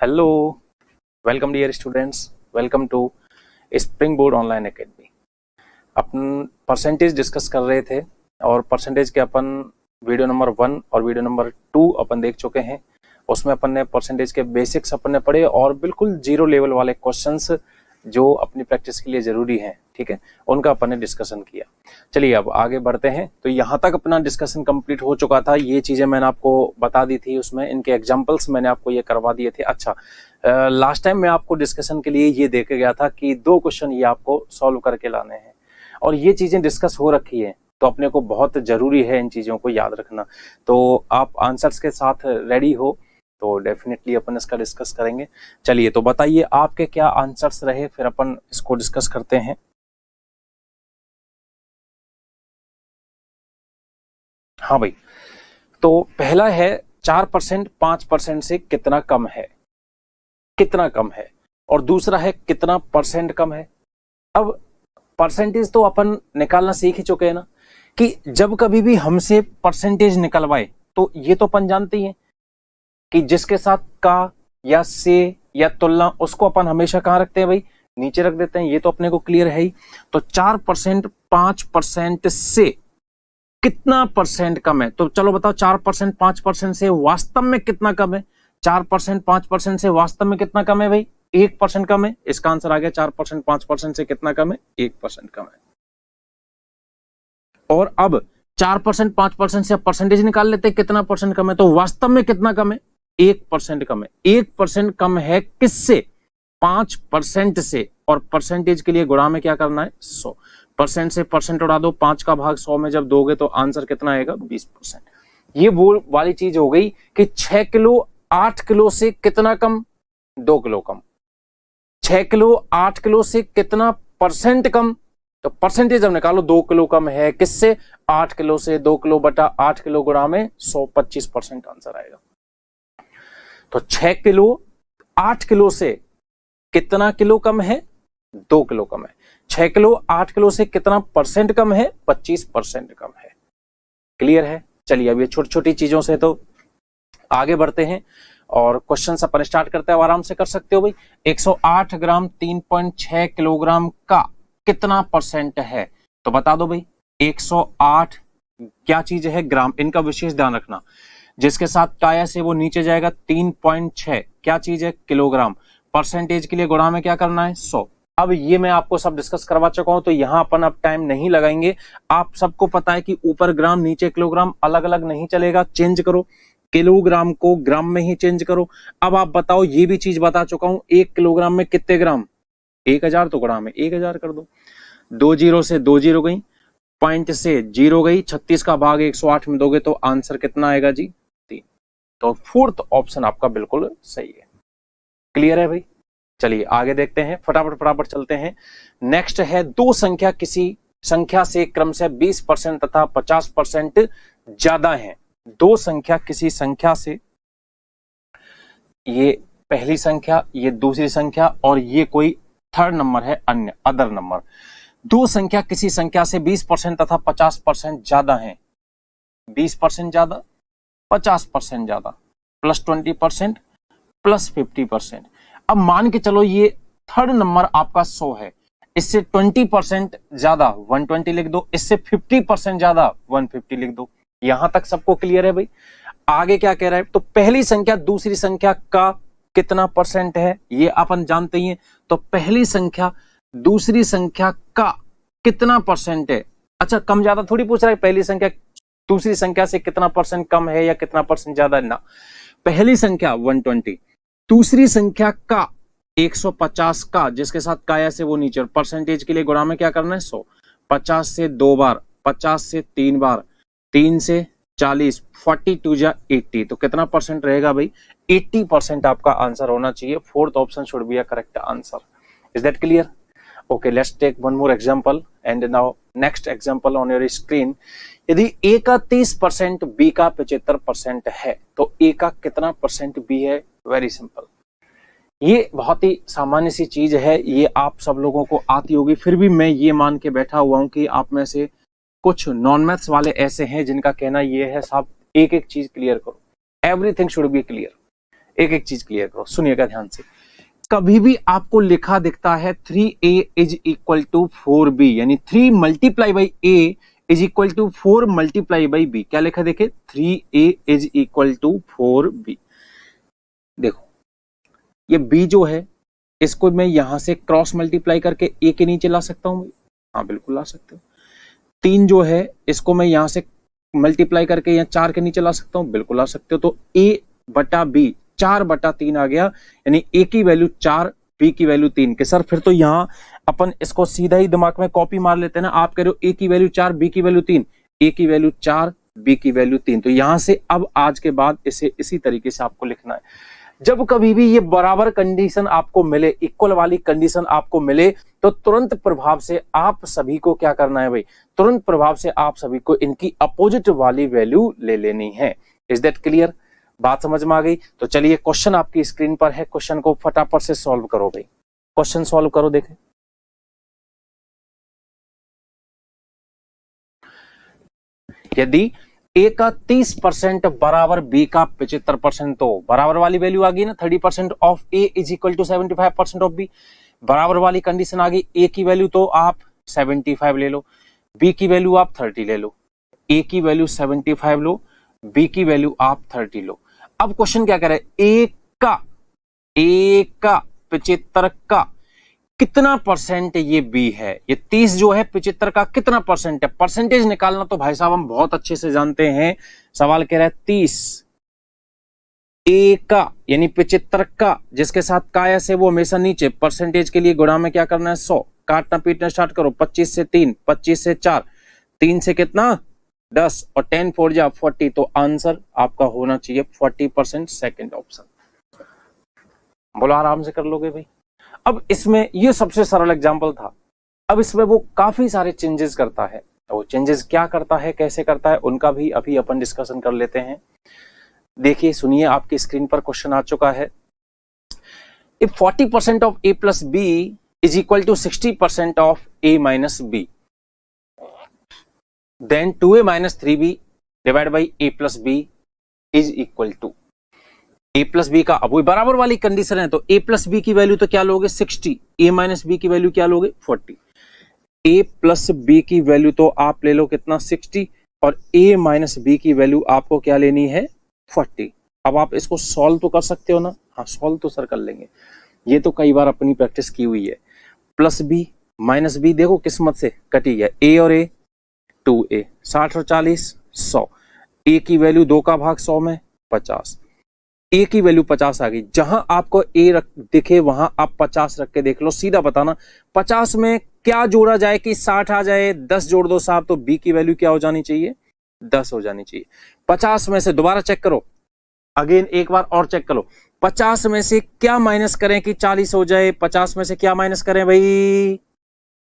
Hello, welcome dear students, welcome to Spring Board online academy. अपन percentage discuss कर रहे थे और परसेंटेज के अपन वीडियो नंबर 1 और वीडियो नंबर 2 अपन देख चुके हैं। उसमें अपन ने परसेंटेज के बेसिक्स अपन ने पढ़े और बिल्कुल जीरो लेवल वाले क्वेश्चंस जो अपनी प्रैक्टिस के लिए जरूरी हैं, ठीक है, उनका अपन ने डिस्कशन किया। चलिए अब आगे बढ़ते हैं। तो यहाँ तक अपना डिस्कशन कंप्लीट हो चुका था। ये चीजें मैंने आपको बता दी थी, उसमें इनके एग्जांपल्स मैंने आपको ये करवा दिए थे। अच्छा, लास्ट टाइम मैं आपको डिस्कशन के लिए ये दे के गया था कि 2 क्वेश्चन ये आपको सॉल्व करके लाने हैं और ये चीजें डिस्कस हो रखी है, तो अपने को बहुत जरूरी है इन चीजों को याद रखना। तो आप आंसर्स के साथ रेडी हो तो डेफिनेटली अपन इसका डिस्कस करेंगे। चलिए तो बताइए आपके क्या आंसर्स रहे, फिर अपन इसको डिस्कस करते हैं। हाँ भाई, तो पहला है 4% 5% से कितना कम है, कितना कम है, और दूसरा है कितना परसेंट कम है। अब परसेंटेज तो अपन निकालना सीख ही चुके हैं ना, कि जब कभी भी हमसे परसेंटेज निकलवाए तो ये तो अपन जानते ही हैं कि जिसके साथ का या से या तुलना, उसको अपन हमेशा कहां रखते हैं भाई, नीचे रख देते हैं। ये तो अपने को क्लियर है ही। तो 4% 5% से कितना परसेंट कम है, तो चलो बताओ 4% 5% से वास्तव में कितना कम है। 4% 5% से वास्तव में कितना कम है भाई, 1% कम है। इसका आंसर आ गया 4% 5% से कितना कम है, 1% कम है। और अब 4% 5% से परसेंटेज निकाल लेते हैं कितना परसेंट कम है, तो वास्तव में कितना कम है, 1% कम है। 1% कम है किससे, 5% से, और परसेंटेज के लिए गुणा में क्या करना है, 100। परसेंट से परसेंट उड़ा दो, 5 का भाग 100 में जब दोगे तो आंसर कितना आएगा, 20%। ये वो वाली चीज हो गई कि 6 किलो 8 किलो से कितना कम, 2 किलो कम। 6 किलो 8 किलो से कितना परसेंट कम, तो परसेंटेज जब निकालो 2 किलो कम है किससे, 8 किलो से। 2 किलो बटा 8 किलो गुणा में 100, 25% आंसर आएगा। तो 6 किलो 8 किलो से कितना किलो कम है, 2 किलो कम है। 6 किलो 8 किलो से कितना परसेंट कम है, 25% कम है। क्लियर है। चलिए अब ये छोटी छोटी चीजों से तो आगे बढ़ते हैं और क्वेश्चन अपन स्टार्ट करते हैं। आराम से कर सकते हो भाई। 108 ग्राम 3.6 किलोग्राम का कितना परसेंट है, तो बता दो भाई। 108 क्या चीज है, ग्राम, इनका विशेष ध्यान रखना। जिसके साथ टाया से वो नीचे जाएगा। 3.6 क्या चीज है, किलोग्राम। परसेंटेज के लिए गुणा में क्या करना है, 100। अब ये मैं आपको सब डिस्कस करवा चुका हूं, तो यहां अपन अब टाइम नहीं लगाएंगे। आप सबको पता है कि ऊपर ग्राम नीचे किलोग्राम, अलग अलग नहीं चलेगा, चेंज करो। किलोग्राम को ग्राम में ही चेंज करो। अब आप बताओ, ये भी चीज बता चुका हूं, 1 किलोग्राम में कितने ग्राम, 1000, तो गुणा में 1000 कर दो। 2 जीरो से 2 जीरो गई, पॉइंट से 0 गई, 36 का भाग 108 में दोगे तो आंसर कितना आएगा जी, 3। तो 4th ऑप्शन आपका बिल्कुल सही है। क्लियर है भाई। चलिए आगे देखते हैं, फटाफट फटाफट चलते हैं। नेक्स्ट है, 2 संख्या किसी संख्या से क्रम से 20% तथा 50% ज्यादा है। 2 संख्या किसी संख्या से, ये पहली संख्या, ये दूसरी संख्या, और ये कोई थर्ड नंबर है, अन्य, अदर नंबर। 2 संख्या किसी संख्या से 20% तथा 50% ज्यादा है। 20% ज्यादा, 50% ज्यादा, प्लस 20% प्लस 50%। अब मान के चलो ये थर्ड नंबर आपका 100 है, इससे 20% ज्यादा 120 लिख दो, इससे 50% ज्यादा 150 लिख दो। यहां तक सबको क्लियर है भाई। आगे क्या कह रहा है, तो पहली संख्या दूसरी संख्या का कितना परसेंट है, ये अपन जानते ही हैं। तो पहली संख्या दूसरी संख्या का कितना परसेंट है। अच्छा, कम ज्यादा थोड़ी पूछ रहा है, पहली संख्या दूसरी संख्या से कितना परसेंट कम है या कितना परसेंट ज्यादा है ना। पहली संख्या 120, दूसरी संख्या का 150 का, जिसके साथ काया से वो नीचे, परसेंटेज के लिए गुणा में क्या करना है, 100। 50 से 2 बार, 50 से 3 बार, 3 से 40, 42 जा 80, तो कितना परसेंट रहेगा भाई, 80% आपका आंसर होना चाहिए। 4th option should be a correct answer. Is that clear? Okay, let's take one more example and now next example on your screen. यदि A का 30%, B का 75% है, तो A का कितना परसेंट B है। वेरी सिंपल, ये बहुत ही सामान्य सी चीज है, ये आप सब लोगों को आती होगी। फिर भी मैं ये मान के बैठा हुआ हूं कि आप में से कुछ नॉन मैथ्स वाले ऐसे हैं जिनका कहना ये है, साहब एक एक चीज क्लियर करो, एवरीथिंग शुड बी क्लियर। एक एक चीज क्लियर करो, सुनिएगा ध्यान से। कभी भी आपको लिखा दिखता है 3a is equal to 4b, यानी 3 multiply by a is equal to 4 multiply by b, क्या लिखा देखे 3a is equal to 4b। देखो ये b जो है इसको मैं यहां से क्रॉस मल्टीप्लाई करके a के नीचे ला सकता हूं, हाँ बिल्कुल ला सकते हो। 3 जो है इसको मैं यहां से मल्टीप्लाई करके यहाँ 4 के नीचे ला सकता हूं, बिल्कुल ला सकते हो। तो a बटा b 4/3 आ गया, यानी a की वैल्यू 4, b की वैल्यू 3 के सर फिर तो यहाँ अपन इसको सीधा ही दिमाग में कॉपी मार लेते हैं ना। आप कह रहे हो a की वैल्यू 4, b की वैल्यू 3, a की वैल्यू 4, b की वैल्यू 3, तो यहां से अब आज के बाद इसे इसी तरीके से आपको लिखना है। जब कभी भी ये बराबर कंडीशन आपको मिले, इक्वल वाली कंडीशन आपको मिले, तो तुरंत प्रभाव से आप सभी को क्या करना है भाई, तुरंत प्रभाव से आप सभी को इनकी अपोजिट वाली वैल्यू ले लेनी है। Is that clear? बात समझ में आ गई? तो चलिए क्वेश्चन आपकी स्क्रीन पर है, क्वेश्चन को फटाफट से सॉल्व करो भाई, क्वेश्चन सॉल्व करो। देखें यदि ए का 30% बराबर बी का 75%, तो बराबर वाली वैल्यू आ गई ना, 30% of a is equal to 75% of b. बराबर वाली कंडीशन आ गई, ए की वैल्यू तो आप 75 ले लो, बी की वैल्यू आप 30 ले लो। ए की वैल्यू 75 लो, बी की वैल्यू आप 30 लो। अब क्वेश्चन क्या करे, ए का 75 का कितना परसेंट ये बी है, ये 30 जो है 75 का कितना परसेंट है, परसेंटेज निकालना तो भाई साहब हम बहुत अच्छे से जानते हैं। सवाल कह रहा है 30 ए का यानी 75 का, जिसके साथ कायस है वो हमेशा नीचे, परसेंटेज के लिए गुणा में क्या करना है 100, काटना पीटना स्टार्ट करो। 25 से 3, 25 से 4, 3 से कितना 10 और 10 4 जा 40, तो आंसर आपका होना चाहिए 40%, सेकंड ऑप्शन। बोलो आराम से कर लोगे भाई। अब इसमें ये सबसे सरल एग्जांपल था, अब इसमें वो काफी सारे चेंजेस करता है, वो चेंजेस क्या करता है, कैसे करता है, उनका भी अभी अपन डिस्कशन कर लेते हैं। देखिए सुनिए, आपकी स्क्रीन पर क्वेश्चन आ चुका है। If 40% of a plus b is equal to 60% of a minus b, then 2a minus 3b divide by a plus b is equal to a plus b का, अब वही बराबर वाली कंडीशन है, तो a प्लस बी की value तो क्या लोगे 60, a माइनस बी की वैल्यू क्या लोगे 40। a प्लस बी की वैल्यू तो आप ले लो कितना 60, और a माइनस बी की वैल्यू आपको क्या लेनी है 40। अब आप इसको सॉल्व तो कर सकते हो ना, हाँ सॉल्व तो सर कर लेंगे, ये तो कई बार अपनी प्रैक्टिस की हुई है। प्लस बी माइनस बी देखो किस्मत से कटी है, a और a 2a, 60 और 40 100, a की वैल्यू 2 का भाग 100 में 50, a की वैल्यू 50 आ गई। जहां आपको a दिखे वहां आप 50 रख के देख लो, सीधा बताना 50 में क्या जोड़ा जाए कि 60 आ जाए, 10 जोड़ दो साहब, तो b की वैल्यू क्या हो जानी चाहिए 10 हो जानी चाहिए। 50 में से दोबारा चेक करो, अगेन एक बार और चेक करो, 50 में से क्या माइनस करें कि 40 हो जाए, 50 में से क्या माइनस करें भाई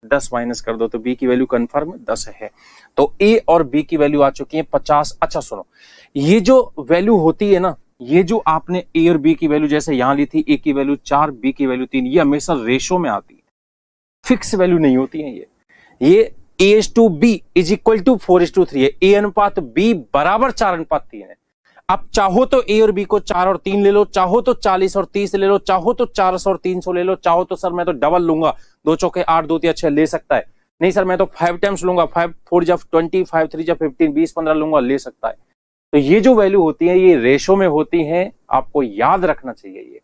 10 माइनस कर दो, तो b की वैल्यू कंफर्म 10 है। तो a और b की वैल्यू आ चुकी है 50। अच्छा सुनो, ये जो वैल्यू होती है ना, ये जो आपने a और b की वैल्यू जैसे यहां ली थी, a की वैल्यू 4, b की वैल्यू 3, ये हमेशा रेशो में आती है, फिक्स वैल्यू नहीं होती है। ये a/b इज इक्वल टू 4:3 है, a अनुपात b बराबर 4:3 है। अब चाहो तो a और b को 4 और 3 ले लो, चाहो तो 40 और 30 ले लो, चाहो तो 400 और 300 ले लो, चाहो तो सर मैं तो डबल लूंगा, 2 चौके 8 2 6 ले सकता है, नहीं सर मैं तो 5 टाइम्स लूंगा, 5 4 जा 20, 5 3 जा 15, 20 15 लूंगा, ले सकता है। तो ये जो वैल्यू होती है ये रेशो में होती है, आपको याद रखना चाहिए ये।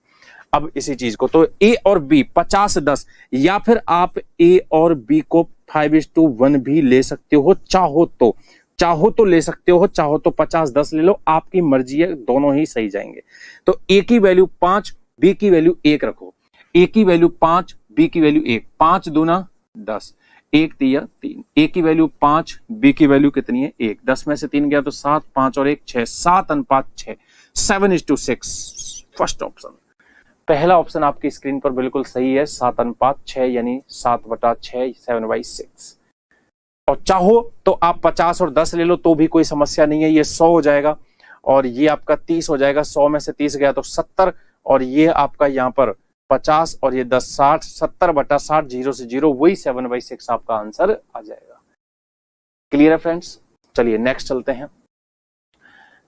अब इसी चीज को तो a और b 50-10, या फिर आप a और b को 5:1 भी ले सकते हो, चाहो तो ले सकते हो, चाहो तो 50-10 ले लो, आपकी मर्जी है, दोनों ही सही जाएंगे। तो a की वैल्यू 5, b की वैल्यू 1 रखो, a की वैल्यू 5, b की वैल्यू 1, 5 दूना 10, 1 दिया 3, a की वैल्यू 5, b की वैल्यू कितनी है 1, 10 में से 3 गया तो 7, 5 और 1 6, 7:6, 7:6, फर्स्ट ऑप्शन। पहला ऑप्शन आपकी स्क्रीन पर बिल्कुल सही है, 7:6 यानी 7/6, 7/6। और चाहो तो आप 50 और 10 ले लो तो भी कोई समस्या नहीं है, ये 100 हो जाएगा और ये आपका 30 हो जाएगा, 100 में से 30 गया तो 70, और ये आपका यहाँ पर 50 और ये 10 60, 70/60, 0 से 0, वही 7/6 आपका आंसर आ जाएगा। क्लियर है फ्रेंड्स? चलिए नेक्स्ट चलते हैं।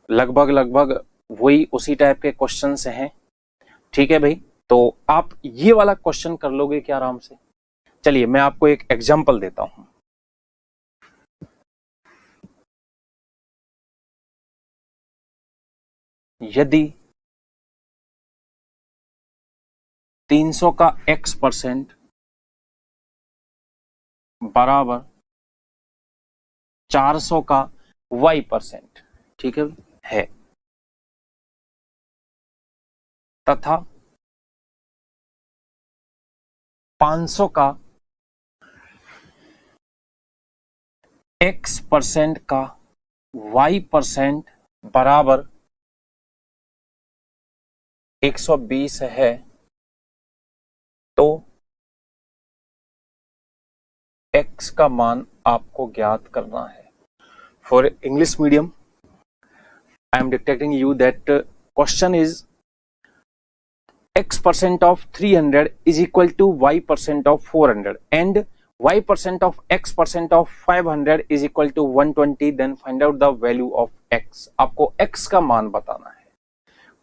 लगभग वही उसी टाइप के क्वेश्चन हैं, ठीक है भाई, तो आप ये वाला क्वेश्चन कर लोगे क्या आराम से। चलिए मैं आपको एक एग्जांपल देता हूं। यदि 300 का x% बराबर 400 का y%, ठीक है तथा 500 का x% का y% बराबर 120 है, तो x का मान आपको ज्ञात करना है। For English medium I am dictating you that question is x% of 300 is equal to y% of 400 and y% of x% of 500 is equal to 120, then find out the value of x। आपको x का मान बताना है।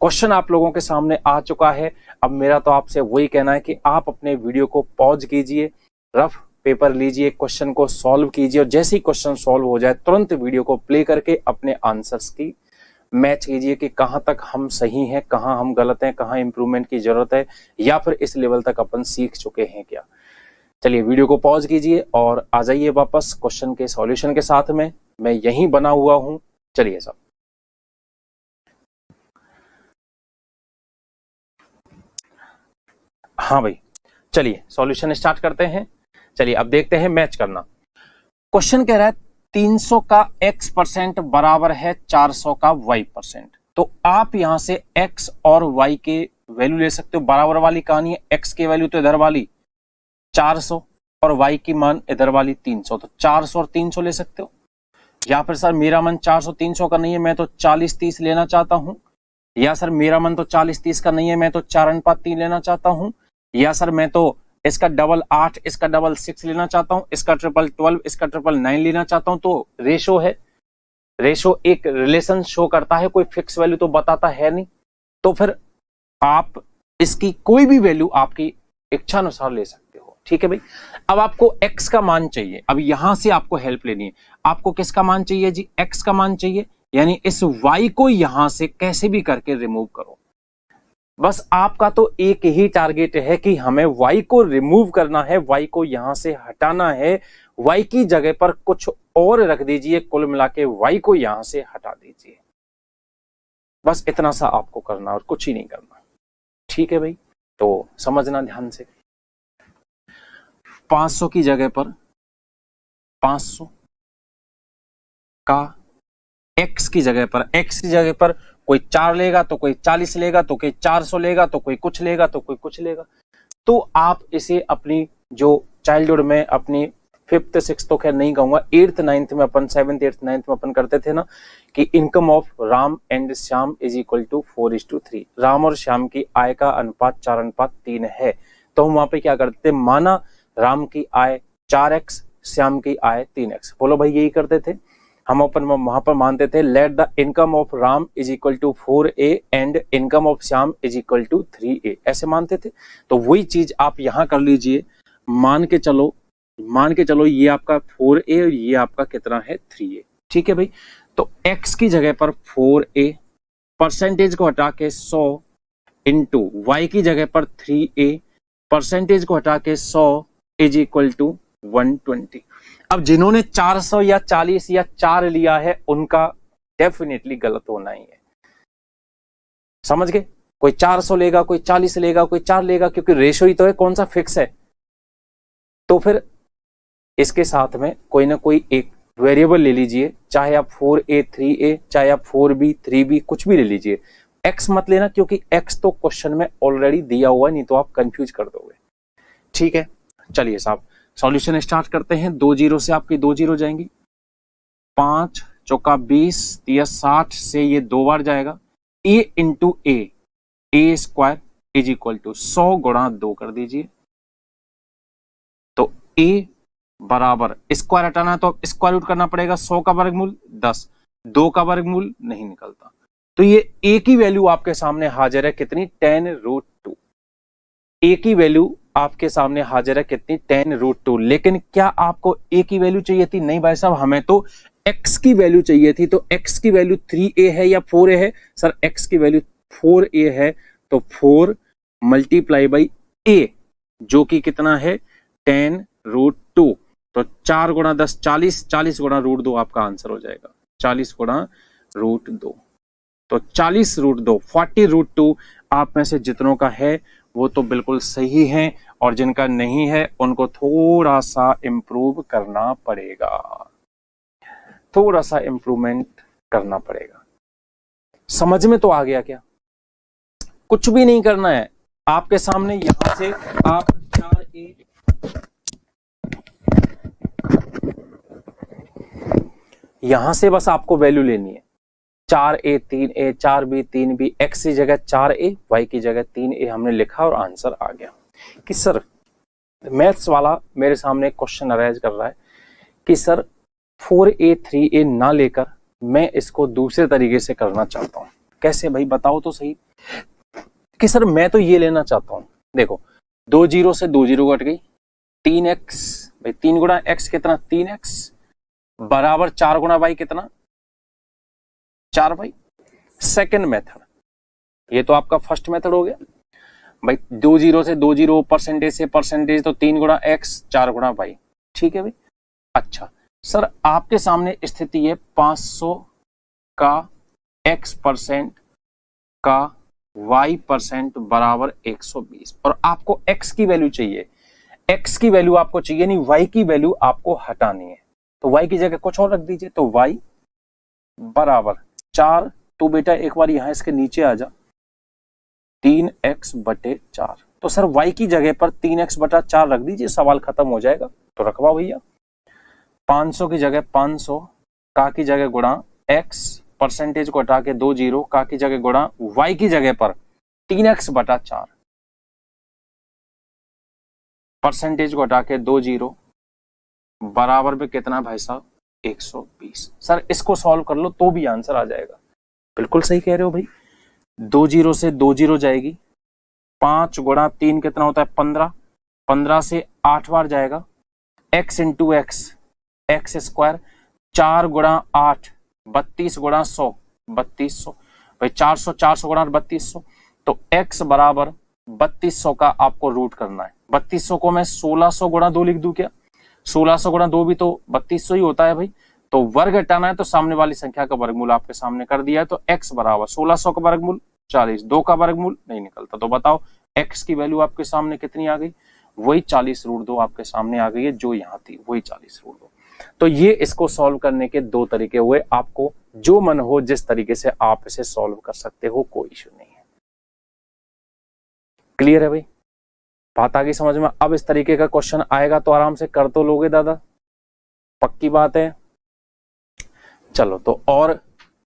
Question आप लोगों के सामने आ चुका है। अब मेरा तो आपसे वही कहना है कि आप अपने वीडियो को पॉज कीजिए, रफ पेपर लीजिए, क्वेश्चन को सॉल्व कीजिए और जैसे ही क्वेश्चन सॉल्व हो जाए तुरंत वीडियो को प्ले करके अपने आंसर्स की मैच कीजिए कि कहां तक हम सही हैं, कहां हम गलत हैं, कहां इंप्रूवमेंट की जरूरत है, या फिर इस लेवल तक अपन सीख चुके हैं क्या। चलिए वीडियो को पॉज कीजिए और आ जाइए वापस क्वेश्चन के सॉल्यूशन के साथ में। मैं यहीं बना हुआ हूं, चलिए सब। हाँ भाई, चलिए सॉल्यूशन स्टार्ट करते हैं। चलिए अब देखते हैं मैच करना। क्वेश्चन कह रहा है 300 का x% बराबर है 400 का y%। तो आप यहां से x और y के वैल्यू ले सकते हो। बराबर वाली कहानी है, x की वैल्यू तो इधर वाली 400 और y की मान इधर वाली 300, तो 400 और 300 ले सकते हो। या फिर सर मेरा मन 400 300 का नहीं है, मैं तो 40-30 लेना चाहता हूं। या सर मेरा मन तो 40-30 का नहीं है, मैं तो 4:3 लेना चाहता हूं। या सर मैं तो इसका डबल 8, इसका डबल 6 लेना चाहता हूं, इसका ट्रिपल 12, इसका ट्रिपल 9 लेना चाहता हूं। तो रेशो है, रेशो एक रिलेशन शो करता है, कोई फिक्स वैल्यू तो बताता है नहीं। तो फिर आप इसकी कोई भी वैल्यू आपकी इच्छा अनुसार ले सकते हो। ठीक है भाई, अब आपको x का मान चाहिए। अब यहां से आपको हेल्प लेनी है। आपको किसका मान चाहिए जी? x का मान चाहिए, यानी इस y को यहां से कैसे भी करके रिमूव करो। बस आपका तो एक ही टारगेट है कि हमें y को रिमूव करना है, y को यहां से हटाना है। y की जगह पर कुछ और रख दीजिए, कुल मिला के y को यहां से हटा दीजिए। बस इतना सा आपको करना और कुछ ही नहीं करना। ठीक है भाई, तो समझना ध्यान से। 500 की जगह पर 500 का x की जगह पर कोई 4 लेगा तो कोई 40 लेगा तो कोई 400 लेगा तो कोई कुछ लेगा तो कोई कुछ लेगा। तो आप इसे अपनी जो चाइल्डहुड में अपनी 5th 6th तो खैर नहीं कहूंगा, 8th 9th में अपन 7th 8th 9th में अपन करते थे ना कि income of Ram and Shyam is equal to 4:3। राम और श्याम की आय का अनुपात 4:3 है। तो हम वहां पे क्या करते थे, माना राम की आय 4x, श्याम की आय 3x। बोलो भाई, यही करते थे हम। अपन वहां पर मानते थे let the income of Ram is equal to 4a and income of Shyam is equal to 3a, ऐसे मानते थे। तो वही चीज आप यहां कर लीजिए। मान के चलो ये आपका 4a और ये आपका कितना है 3a। ठीक है भाई, तो x की जगह पर 4a, परसेंटेज को हटा के 100 इंटू y की जगह पर 3a, परसेंटेज को हटा के 100 इज इक्वल टू 120। अब जिन्होंने 400 या 40 या 4 लिया है उनका डेफिनेटली गलत होना ही है। समझ गए? कोई 400 लेगा, कोई 40 लेगा, कोई 4 लेगा, क्योंकि रेशो ही तो है, कौन सा फिक्स है। तो फिर इसके साथ में कोई ना कोई एक वेरिएबल ले लीजिए, चाहे आप 4a 3a, चाहे आप 4b 3b, कुछ भी ले लीजिए। x मत लेना, क्योंकि x तो क्वेश्चन में ऑलरेडी दिया हुआ है, नहीं तो आप कंफ्यूज कर दोगे। ठीक है, चलिए साहब सॉल्यूशन स्टार्ट करते हैं। 2 0 से आपकी 2 0 जाएंगी। 5 चौका 20 या 60 से ये 2 बार जाएगा। a into a square is equal to 100 गुणा 2 कर दीजिए। तो a बराबर स्क्वायर हटाना है तो स्क्वायर रूट करना पड़ेगा। 100 का वर्गमूल 10, 2 का वर्गमूल नहीं निकलता। तो ये a की वैल्यू आपके सामने हाजिर है, कितनी? 10√2। ए की वैल्यू आपके सामने हाजिर है कितनी, 10√2। लेकिन क्या आपको ए की वैल्यू चाहिए थी? नहीं भाई साहब, हमें तो एक्स की वैल्यू चाहिए थी। तो एक्स की वैल्यू 3a है या 4a है? सर एक्स की वैल्यू 4a है, तो 4 मल्टीप्लाई बाई a जो कि कितना है 10√2। तो 4 गुणा 10 40, 40 गुणा √2 आपका आंसर हो जाएगा, 40 गुणा √2। तो 40√2 40√2 आप में से जितनों का है वो तो बिल्कुल सही है, और जिनका नहीं है उनको थोड़ा सा इंप्रूव करना पड़ेगा, थोड़ा सा इंप्रूवमेंट करना पड़ेगा। समझ में तो आ गया क्या? कुछ भी नहीं करना है आपके सामने, यहां से आप 4a यहां से बस आपको वैल्यू लेनी है, 4a 3a 4b 3b, x की जगह 4a y की जगह 3a हमने लिखा और आंसर आ गया। कि सर मैथ्स वाला मेरे सामने क्वेश्चन अराइज कर रहा है कि सर 4a 3a ना लेकर मैं इसको दूसरे तरीके से करना चाहता हूं। कैसे भाई बताओ तो सही। कि सर मैं तो ये लेना चाहता हूं, देखो 2 जीरो से 2 जीरो कट गई, 3x भाई 3 गुणा x कितना 3x बराबर 4 गुणा y कितना 4y। सेकेंड मेथड, ये तो आपका फर्स्ट मेथड हो गया भाई, 2 जीरो से 2 जीरो, परसेंटेज से परसेंटेज, तो 3 गुणा x 4 गुणा y। ठीक है भाई। अच्छा सर आपके सामने स्थिति है 500 का x% का y% बराबर 120, और आपको x की वैल्यू चाहिए, x की वैल्यू आपको चाहिए नहीं, y की वैल्यू आपको हटानी है। तो y की जगह कुछ और रख दीजिए, तो y बराबर 4, तो बेटा एक बार यहां इसके नीचे आ जा, 3x/4। तो सर y की जगह पर 3x/4 रख दीजिए, सवाल खत्म हो जाएगा। तो रखवा भैया, 500 की जगह 500, का की जगह गुणा x, परसेंटेज को हटा के 2 जीरो, का की जगह गुणा y की जगह पर 3x/4, परसेंटेज को हटा के 2 जीरो, बराबर में कितना भाई साहब 120। सर इसको सॉल्व कर लो तो भी आंसर आ जाएगा। बिल्कुल सही कह रहे हो भाई, 2 जीरो से 2 जीरो जाएगी, 5 गुणा 3 कितना होता है 15, 15 से 8 बार जाएगा, x into x x square, 4 गुणा 8 32 गुणा 100 3200 भाई, 400 400 गुणा 3200, तो x बराबर 3200 का आपको रूट करना है। 3200 को मैं 1600 गुणा 2 लिख दूं क्या? 1600 गुणा 2 भी तो 3200 ही होता है भाई। तो वर्ग हटाना है तो सामने वाली संख्या का वर्गमूल आपके सामने कर दिया है, तो x बराबर 1600 का वर्गमूल 40, 2 का वर्गमूल नहीं निकलता। तो बताओ x की वैल्यू आपके सामने कितनी आ गई? वही 40√2 आपके सामने आ गई है, जो यहां थी वही 40√2। तो ये इसको सॉल्व करने के 2 तरीके हुए, आपको जो मन हो जिस तरीके से आप इसे सॉल्व कर सकते हो, कोई इश्यू नहीं है। क्लियर है भाई? बात आ गई समझ में? अब इस तरीके का क्वेश्चन आएगा तो आराम से कर तो लोगे दादा, पक्की बात है। चलो तो और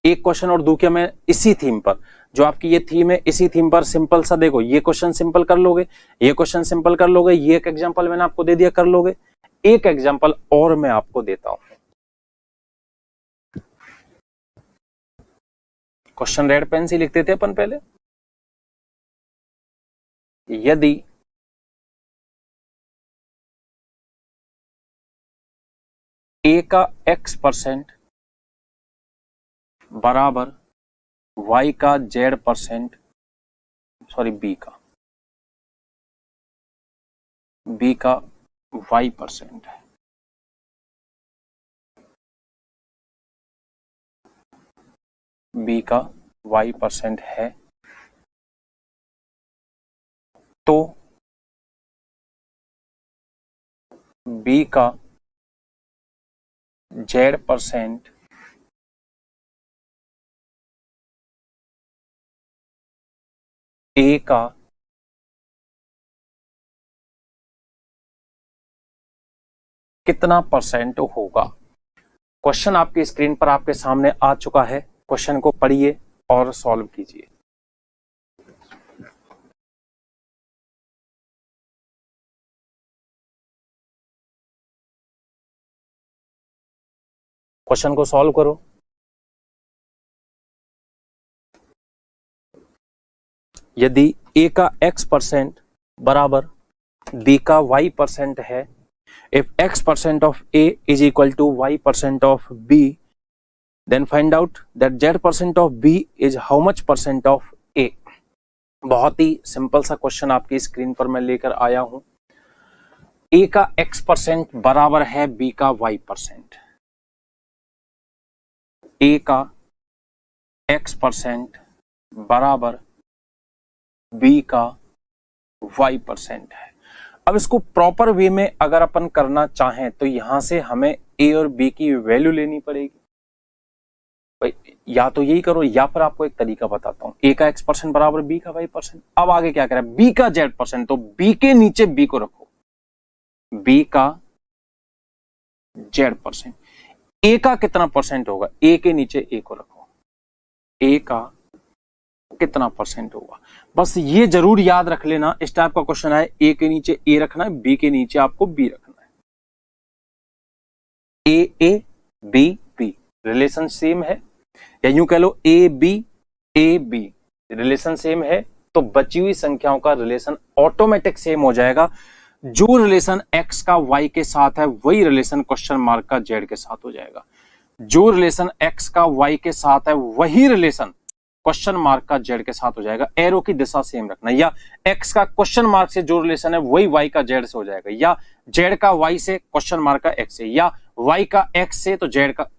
एक क्वेश्चन और दूं क्या मैं इसी थीम पर, जो आपकी ये थीम है इसी थीम पर सिंपल सा, देखो ये क्वेश्चन सिंपल कर लोगे, ये क्वेश्चन सिंपल कर लोगे, ये एक एग्जांपल मैंने आपको दे दिया कर लोगे। एक एग्जांपल और मैं आपको देता हूं। क्वेश्चन रेड पेन से लिखते थे अपन पहले, यदि a का x% बराबर y का z%, सॉरी b का y% है, b का y% है, तो b का z% a का कितना % होगा? क्वेश्चन आपकी स्क्रीन पर आपके सामने आ चुका है, क्वेश्चन को पढ़िए और सॉल्व कीजिए। क्वेश्चन को सॉल्व करो। यदि a का x% बराबर b का y% है। If x% of a is equal to y% of b, then find out that z% of b is how much % of a। बहुत ही सिंपल सा क्वेश्चन आपकी स्क्रीन पर मैं लेकर आया हूं। a का x% बराबर है b का y%। a का x% बराबर b का y% है। अब इसको प्रॉपर वे में अगर अपन करना चाहें तो यहां से हमें a और b की वैल्यू लेनी पड़ेगी। भाई या तो यही करो या फिर आपको एक तरीका बताता हूं। a का x% बराबर b का y%। अब आगे क्या करें, b का z%, तो b के नीचे b को रखो, b का z%। a का कितना परसेंट होगा, a के नीचे a को रखो, a का कितना परसेंट होगा। बस ये जरूर याद रख लेना, इस टाइप का क्वेश्चन है, ए के नीचे ए रखना है, बी के नीचे आपको बी रखना है। A b b relation same है, या यूं कह लो ए बी रिलेशन सेम है, तो बची हुई संख्याओं का रिलेशन ऑटोमेटिक सेम हो जाएगा। जो रिलेशन x का y के साथ है वही रिलेशन क्वेश्चन मार्क का z के साथ हो जाएगा। जो रिलेशन x का y के साथ है वही रिलेशन क्वेश्चन मार्क का z के साथ हो जाएगा। एरो की दिशा सेम रखना, या x का क्वेश्चन मार्क से जो रिलेशन है वही y का z से हो जाएगा, या z का y से क्वेश्चन मार्क का x से, या y का x से तो z का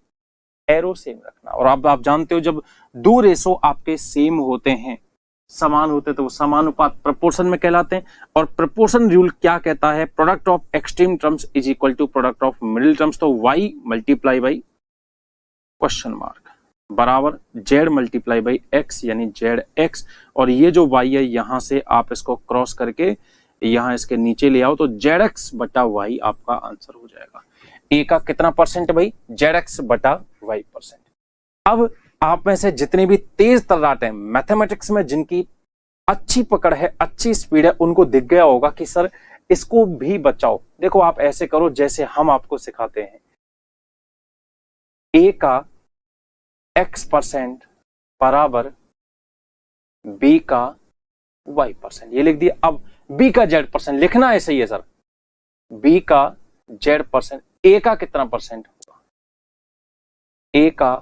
एरो सेम रखना। और अब आप जानते हो जब दो रेशो आपके सेम होते हैं, समान होते हैं, तो वो समानुपात प्रोपोर्शन में कहलाते हैं। और प्रोपोर्शन रूल क्या कहता है, product of extreme terms is equal to product of middle terms. तो y multiply by question mark बराबर z मल्टीप्लाई बाई x, यानी zx। और ये जो y है यहां से आप इसको क्रॉस करके यहां इसके नीचे ले आओ, तो zx बटा y आपका आंसर हो जाएगा। a का कितना परसेंट भाई, zx बटा y%। अब आप में से जितने भी तेज तर्राट हैं मैथमेटिक्स में, जिनकी अच्छी पकड़ है, अच्छी स्पीड है, उनको दिख गया होगा कि सर इसको भी बचाओ। देखो आप ऐसे करो जैसे हम आपको सिखाते हैं, a का x% बराबर b का y%, ये लिख दिया। अब b का z% लिखना है, सही है सर, b का z%, a का कितना परसेंट होगा, a का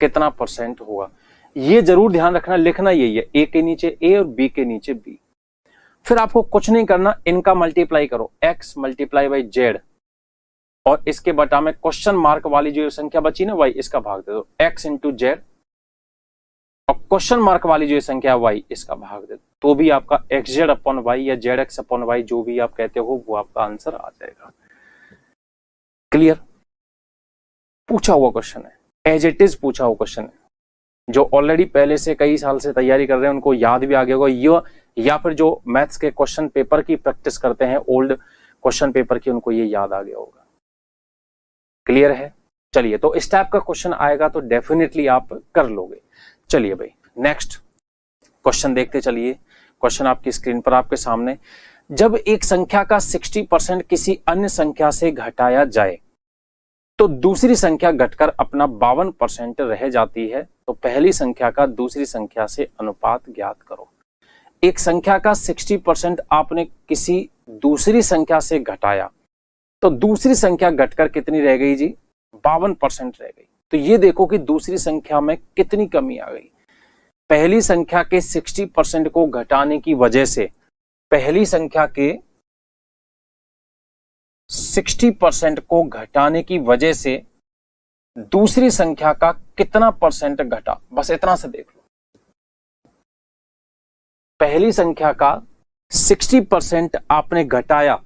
कितना परसेंट होगा, ये जरूर ध्यान रखना, लिखना यही है, a के नीचे a और b के नीचे b। फिर आपको कुछ नहीं करना, इनका मल्टीप्लाई करो, x मल्टीप्लाई बाई z, और इसके बटा में क्वेश्चन मार्क वाली जो संख्या बची ना y, इसका भाग दे दो, x इंटू z, और क्वेश्चन मार्क वाली जो संख्या y, इसका भाग दे दो, तो भी आपका xz अपॉन y या zx अपॉन y जो भी आप कहते हो वो आपका आंसर आ जाएगा। क्लियर? पूछा हुआ क्वेश्चन है, एज इट इज पूछा हुआ क्वेश्चन है। जो ऑलरेडी पहले से कई साल से तैयारी कर रहे हैं उनको याद भी आ गया होगा, या फिर जो मैथ्स के क्वेश्चन पेपर की प्रैक्टिस करते हैं, ओल्ड क्वेश्चन पेपर की, उनको ये याद आ गया होगा। क्लियर है? चलिए, तो इस टाइप का क्वेश्चन आएगा तो डेफिनेटली आप कर लोगे। चलिए भाई नेक्स्ट क्वेश्चन देखते चलिए। क्वेश्चन आपकी स्क्रीन पर आपके सामने, जब एक संख्या का 60% किसी अन्य संख्या से घटाया जाए तो दूसरी संख्या घटकर अपना 52% रह जाती है, तो पहली संख्या का दूसरी संख्या से अनुपात ज्ञात करो। एक संख्या का 60% आपने किसी दूसरी संख्या से घटाया, तो दूसरी संख्या घटकर कितनी रह गई जी, 52% रह गई। तो ये देखो कि दूसरी संख्या में कितनी कमी आ गई। पहली संख्या के 60% को घटाने की वजह से, पहली संख्या के 60% को घटाने की वजह से दूसरी संख्या का कितना परसेंट घटा, बस इतना से देख लो। पहली संख्या का 60% आपने घटाया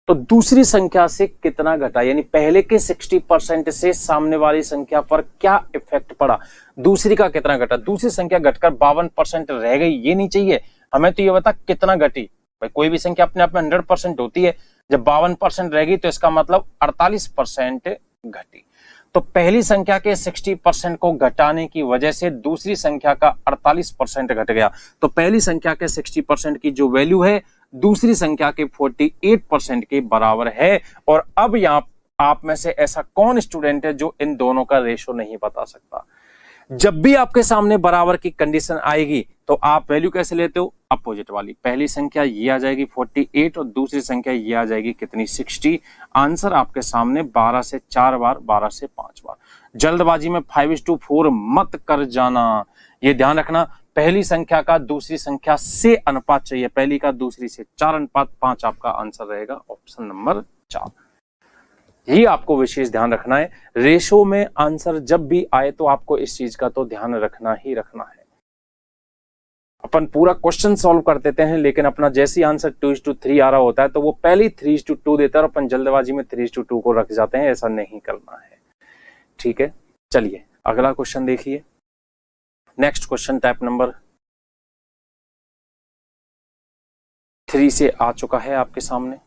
तो दूसरी संख्या से कितना घटा, यानी पहले के 60% से सामने वाली संख्या पर क्या इफेक्ट पड़ा, दूसरी का कितना घटा। दूसरी संख्या घटकर 52% रह गई, ये नहीं चाहिए हमें, तो ये बता कितना घटी। भाई कोई भी संख्या अपने आप में 100% होती है, जब 52% रहेगी तो इसका मतलब 48% घटी। तो पहली संख्या के 60% को घटाने की वजह से दूसरी संख्या का 48% घट गया। तो पहली संख्या के 60% की जो वैल्यू है दूसरी संख्या के 48% के बराबर है। और अब यहाँ आप में से ऐसा कौन स्टूडेंट है जो इन दोनों का रेशो नहीं बता सकता। जब भी आपके सामने बराबर की कंडीशन आएगी तो आप वैल्यू कैसे लेते हो, अपोजिट वाली। पहली संख्या ये आ जाएगी 48 और दूसरी संख्या ये आ जाएगी कितनी, 60। आंसर आपके सामने 12 से 4 बार, 12 से 5 बार। जल्दबाजी में 5:4 मत कर जाना, ये ध्यान रखना। पहली संख्या का दूसरी संख्या से अनुपात चाहिए, पहली का दूसरी से 4:5 आपका आंसर रहेगा, ऑप्शन नंबर 4। यही आपको विशेष ध्यान रखना है। रेशो में आंसर जब भी आए तो आपको इस चीज का तो ध्यान रखना ही रखना है। अपन पूरा क्वेश्चन सॉल्व कर देते हैं, लेकिन अपना जैसे ही आंसर 2:3 आ रहा होता है तो वो पहले 3:2 देता है और अपन जल्दबाजी में 3:2 को रख जाते हैं। ऐसा नहीं करना है, ठीक है। चलिए अगला क्वेश्चन देखिए। नेक्स्ट क्वेश्चन टाइप नंबर 3 से आ चुका है आपके सामने,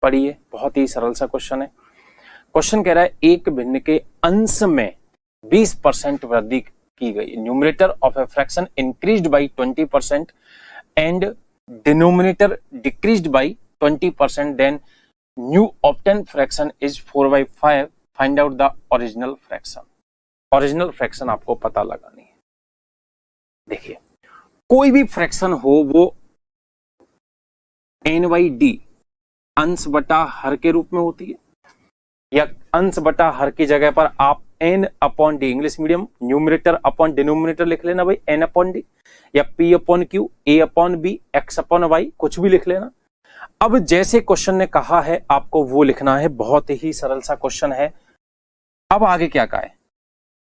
पढ़िए। बहुत ही सरल सा क्वेश्चन है। क्वेश्चन कह रहा है एक भिन्न के अंश में 20% वृद्धि की गई। Numerator of a fraction increased by 20% and denominator decreased by 20%, then new obtain fraction is 4/5। Find out the original fraction. Original fraction आपको पता लगानी है। देखिए कोई भी फ्रैक्शन हो वो n/d अंश बटा हर के रूप में होती है, या अंश बटा हर की जगह पर आप n/d, English medium, numerator upon denominator लिख लेना भाई n/d, या p/q, a/b, x/y, कुछ भी लिख लेना। अब जैसे क्वेश्चन ने कहा है आपको वो लिखना है, बहुत ही सरल सा क्वेश्चन है। अब आगे क्या कहा है,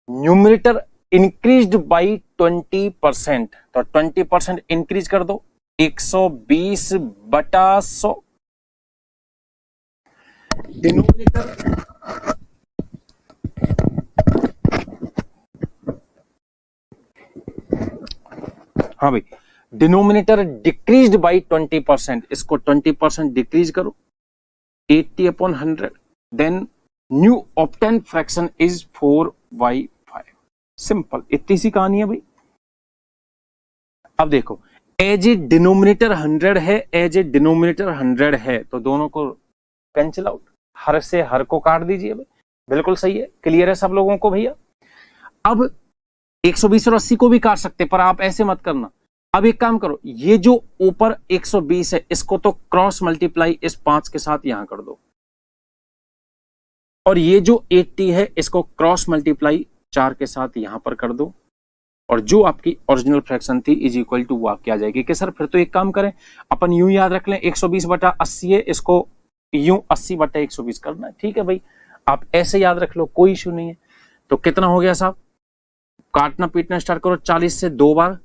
न्यूमरेटर इंक्रीज्ड बाई 20%, तो 20% इंक्रीज कर दो, 120/100। डिनोमिनेटर हाँ भाई, डिनोमिनेटर डिक्रीज्ड बाई 20%, इसको 20% डिक्रीज करो, 80/100, then new obtain fraction is 4/5। Simple, इतनी सी कहानी है भाई। अब देखो एज ए डिनोमिनेटर 100 है, एज ए डिनोमिनेटर 100 है, तो दोनों को कैंसिल आउट, हर से हर को काट दीजिए भाई। बिल्कुल सही है, क्लियर है सब लोगों को भैया। अब 120 और 80 को भी काट सकते, पर आप ऐसे मत करना। अब एक काम करो, ये जो ऊपर 120 है इसको तो क्रॉस मल्टीप्लाई इस 5 के साथ यहां कर दो, और ये जो 80 है इसको क्रॉस मल्टीप्लाई 4 के साथ यहां पर कर दो, और जो आपकी ओरिजिनल फ्रैक्शन थी इज इक्वल टू वो आपकी आ जाएगी। कि सर फिर तो एक काम करें, अपन यूं याद रख लें, 120/80 है, इसको यूं 80/120 करना है। ठीक है भाई, आप ऐसे याद रख लो, कोई इश्यू नहीं है। तो कितना हो गया साहब, काटना पीटना स्टार्ट करो। 40 से 2 बार,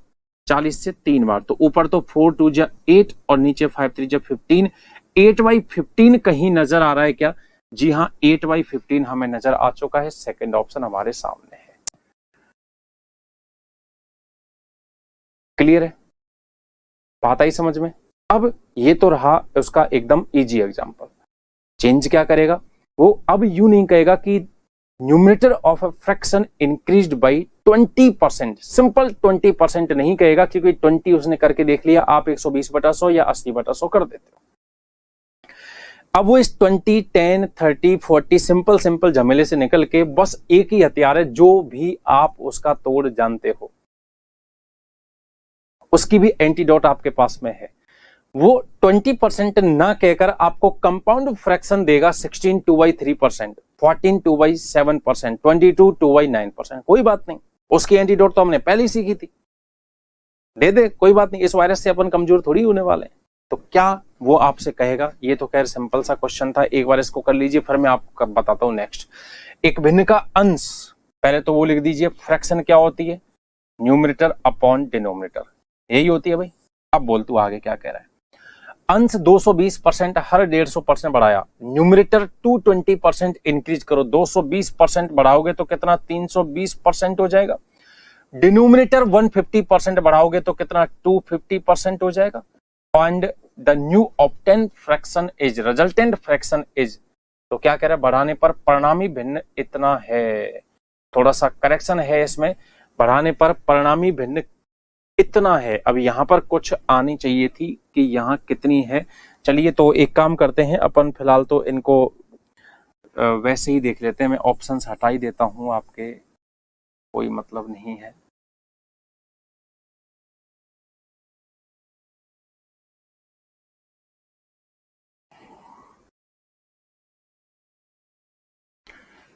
40 से 3 बार, तो ऊपर तो 4×2 = 8 और नीचे 5×3 = 15। 8/15 कहीं नजर आ रहा है क्या? जी हाँ, 8/15 हमें नजर आ चुका है। सेकंड ऑप्शन हमारे सामने है। क्लियर है, बात आई समझ में? अब ये तो रहा उसका एकदम इजी एग्जांपल। चेंज क्या करेगा वो, अब यू नहीं कहेगा कि numerator of a fraction increased by 20%, simple 20% नहीं कहेगा, क्योंकि 20 उसने करके देख लिया। आप 120/100 या 80/100 कर देते हो। अब वो इस 20, 10, 30, 40 सिंपल झमेले से निकल के बस एक ही हथियार है, जो भी आप उसका तोड़ जानते हो उसकी भी एंटीडोट आपके पास में है। वो 20% ना कहकर आपको कंपाउंड फ्रैक्शन देगा 16 2/3%, 14 2/7%, 22 2/9%। कोई बात नहीं, उसकी एंटीडोट तो हमने पहले ही सीखी थी, दे दे, कोई बात नहीं। इस वायरस से अपन कमजोर थोड़ी होने वाले हैं। तो क्या वो आपसे कहेगा? ये तो खैर सिंपल सा क्वेश्चन था, एक बार इसको कर लीजिए, फिर मैं आपको बताता हूं नेक्स्ट। एक भिन्न का अंश, पहले तो वो लिख दीजिए। फ्रैक्शन क्या होती है? न्यूमरेटर अपॉन डिनोमिनेटर, यही होती है भाई। अब बोल तू आगे क्या कह रहा है। अंश 220% हर 150% बढ़ाया, न्यूमरेटर 220% इंक्रीज करो। 220% बढ़ाओगे तो कितना? 320% हो जाएगा। डिनोमिनेटर 150% बढ़ाओगे तो कितना? 250% हो जाएगा। And the new obtain fraction is, resultant fraction is, तो क्या कह रहा है? बढ़ाने पर परिणामी भिन्न इतना है। थोड़ा सा करेक्शन है इसमें, बढ़ाने पर परिणामी भिन्न इतना है। अब यहां पर कुछ आनी चाहिए थी कि यहां कितनी है। चलिए तो एक काम करते हैं अपन, फिलहाल तो इनको वैसे ही देख लेते हैं। मैं ऑप्शंस हटा ही देता हूं आपके कोई मतलब नहीं है।